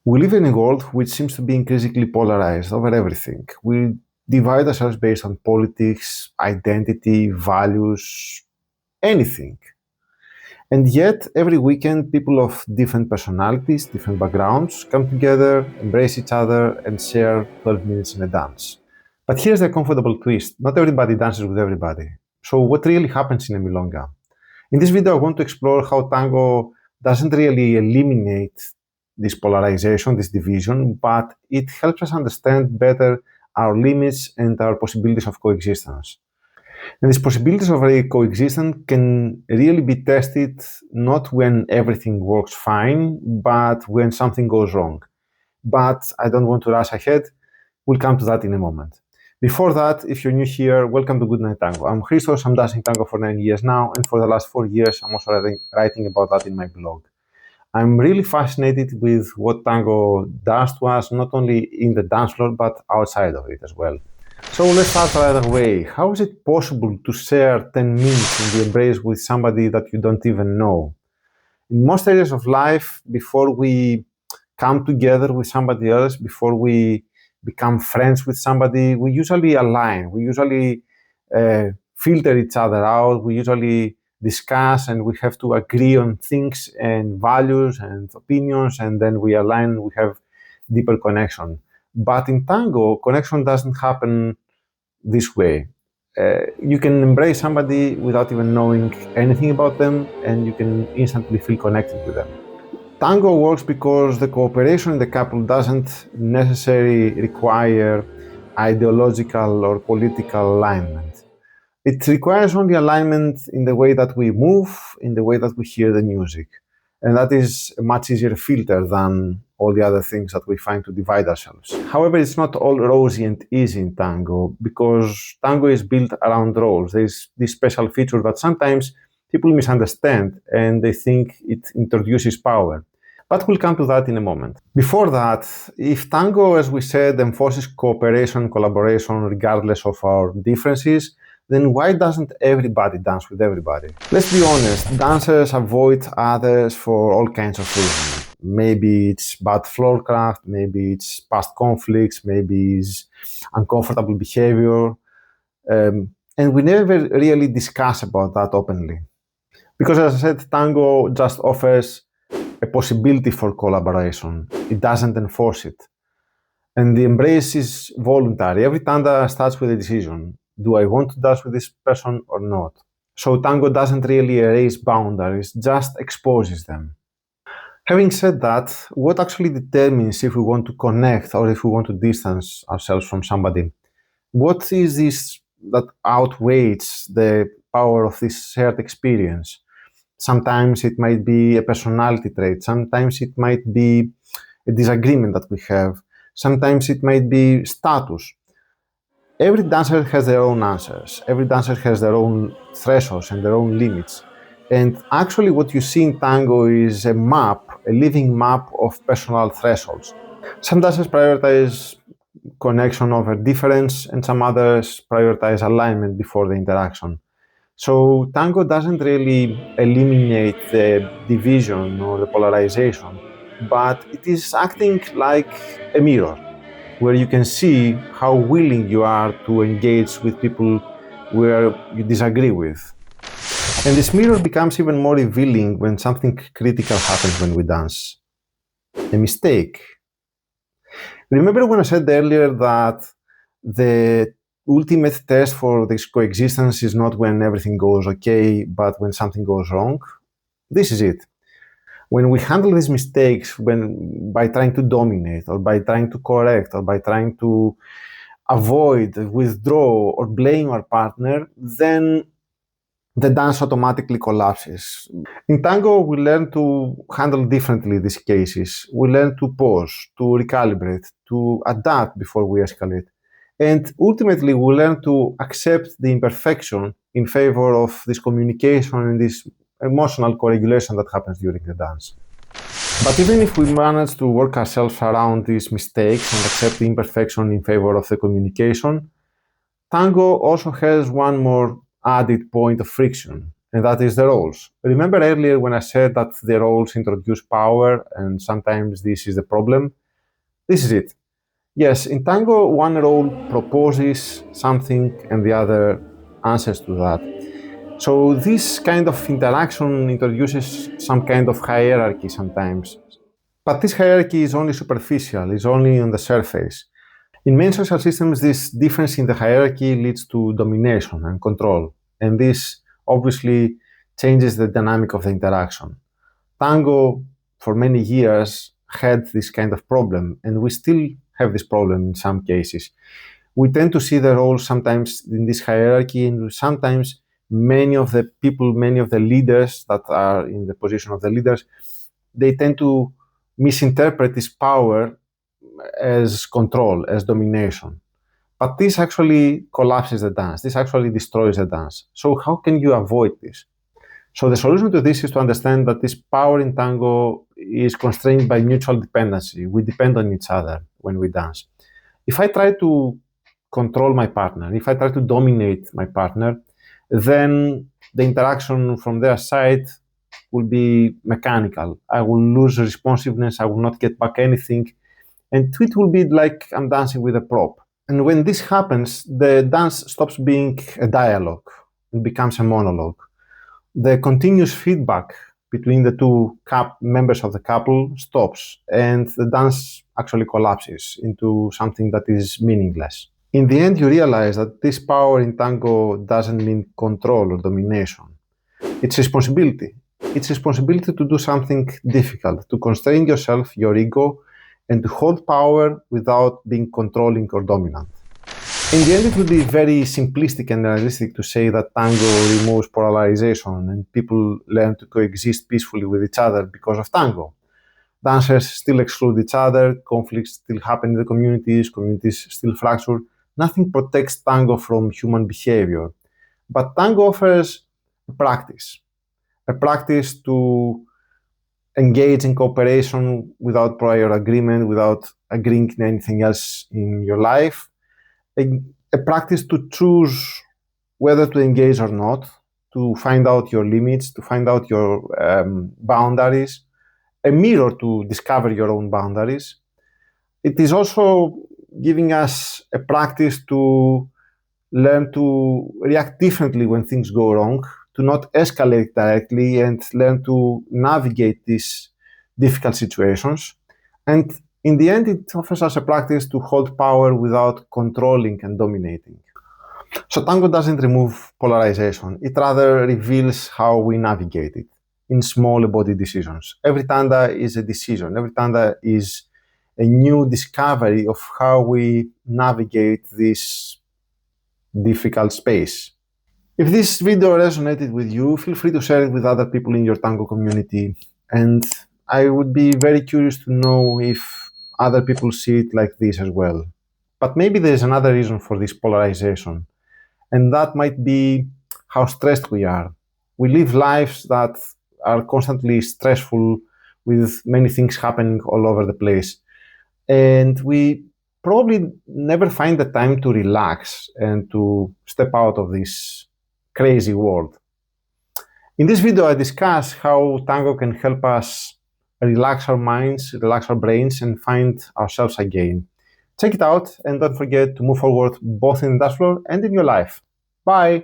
We live in a world which seems to be increasingly polarized over everything. We divide ourselves based on politics, identity, values, anything. And yet, every weekend, people of different personalities, different backgrounds come together, embrace each other, and share 12 minutes in a dance. But here's the comfortable twist. Not everybody dances with everybody. So what really happens in a milonga? In this video, I want to explore how tango doesn't really eliminate this polarization, this division, but it helps us understand better our limits and our possibilities of coexistence. And these possibilities of coexistence can really be tested not when everything works fine, but when something goes wrong. But I don't want to rush ahead. We'll come to that in a moment. Before that, if you're new here, welcome to Good Night Tango. I'm Christos, I'm dancing tango for 9 years now, and for the last 4 years, I'm also writing about that in my blog. I'm really fascinated with what tango does to us, not only in the dance floor, but outside of it as well. So let's start right away. How is it possible to share 10 minutes in the embrace with somebody that you don't even know? In most areas of life, before we come together with somebody else, before we become friends with somebody, we usually align, we usually filter each other out, we usually discuss and we have to agree on things and values and opinions, and then we align, we have deeper connection. But in tango, connection doesn't happen this way. You can embrace somebody without even knowing anything about them, and you can instantly feel connected with them. Tango works because the cooperation in the couple doesn't necessarily require ideological or political alignment. It requires only alignment in the way that we move, in the way that we hear the music. And that is a much easier filter than all the other things that we find to divide ourselves. However, it's not all rosy and easy in tango, because tango is built around roles. There's this special feature that sometimes people misunderstand and they think it introduces power. But we'll come to that in a moment. Before that, if tango, as we said, enforces cooperation, collaboration, regardless of our differences, then why doesn't everybody dance with everybody? Let's be honest, dancers avoid others for all kinds of reasons. Maybe it's bad floor craft, maybe it's past conflicts, maybe it's uncomfortable behavior. And we never really discuss about that openly. Because as I said, tango just offers a possibility for collaboration. It doesn't enforce it. And the embrace is voluntary. Every tanda starts with a decision. Do I want to dance with this person or not? So tango doesn't really erase boundaries, just exposes them. Having said that, what actually determines if we want to connect or if we want to distance ourselves from somebody? What is this that outweighs the power of this shared experience? Sometimes it might be a personality trait. Sometimes it might be a disagreement that we have. Sometimes it might be status. Every dancer has their own answers. Every dancer has their own thresholds and their own limits. And actually what you see in tango is a map, a living map of personal thresholds. Some dancers prioritize connection over difference, and some others prioritize alignment before the interaction. So tango doesn't really eliminate the division or the polarization, but it is acting like a mirror where you can see how willing you are to engage with people where you disagree with. And this mirror becomes even more revealing when something critical happens when we dance. A mistake. Remember when I said earlier that the ultimate test for this coexistence is not when everything goes okay, but when something goes wrong? This is it. When we handle these mistakes by trying to dominate or by trying to correct or by trying to avoid, withdraw or blame our partner, then the dance automatically collapses. In tango, we learn to handle differently these cases. We learn to pause, to recalibrate, to adapt before we escalate. And ultimately, we learn to accept the imperfection in favor of this communication and this emotional co-regulation that happens during the dance. But even if we manage to work ourselves around these mistakes and accept the imperfection in favor of the communication, tango also has one more added point of friction, and that is the roles. Remember earlier when I said that the roles introduce power and sometimes this is the problem? This is it. Yes, in Tango, one role proposes something and the other answers to that. So this kind of interaction introduces some kind of hierarchy sometimes. But this hierarchy is only superficial, is only on the surface. In many social systems, this difference in the hierarchy leads to domination and control, and this obviously changes the dynamic of the interaction. Tango, for many years, had this kind of problem, and we still have this problem in some cases. We tend to see the roles sometimes in this hierarchy, and sometimes many of the people, many of the leaders that are in the position of the leaders, they tend to misinterpret this power as control, as domination. But this actually collapses the dance. This actually destroys the dance. So how can you avoid this? So the solution to this is to understand that this power in tango is constrained by mutual dependency. We depend on each other when we dance. If I try to control my partner, if I try to dominate my partner, then the interaction from their side will be mechanical. I will lose responsiveness. I will not get back anything. And it will be like I'm dancing with a prop. And when this happens, the dance stops being a dialogue and becomes a monologue. The continuous feedback between the two members of the couple stops, and the dance actually collapses into something that is meaningless. In the end, you realize that this power in tango doesn't mean control or domination. It's responsibility. It's responsibility to do something difficult, to constrain yourself, your ego, and to hold power without being controlling or dominant. In the end, it would be very simplistic and realistic to say that tango removes polarization and people learn to coexist peacefully with each other because of tango. Dancers still exclude each other, conflicts still happen in the communities still fracture. Nothing protects tango from human behavior. But tango offers a practice to engage in cooperation without prior agreement, without agreeing to anything else in your life, a practice to choose whether to engage or not, to find out your limits, to find out your boundaries, a mirror to discover your own boundaries. It is also giving us a practice to learn to react differently when things go wrong, to not escalate directly and learn to navigate these difficult situations. And in the end, it offers us a practice to hold power without controlling and dominating. So tango doesn't remove polarization. It rather reveals how we navigate it in small embodied decisions. Every tanda is a decision. Every tanda is a new discovery of how we navigate this difficult space. If this video resonated with you, feel free to share it with other people in your tango community. And I would be very curious to know if other people see it like this as well. But maybe there's another reason for this polarization, and that might be how stressed we are. We live lives that are constantly stressful with many things happening all over the place. And we probably never find the time to relax and to step out of this crazy world. In this video, I discuss how tango can help us relax our minds, relax our brains, and find ourselves again. Check it out, and don't forget to move forward both in the dance floor and in your life. Bye!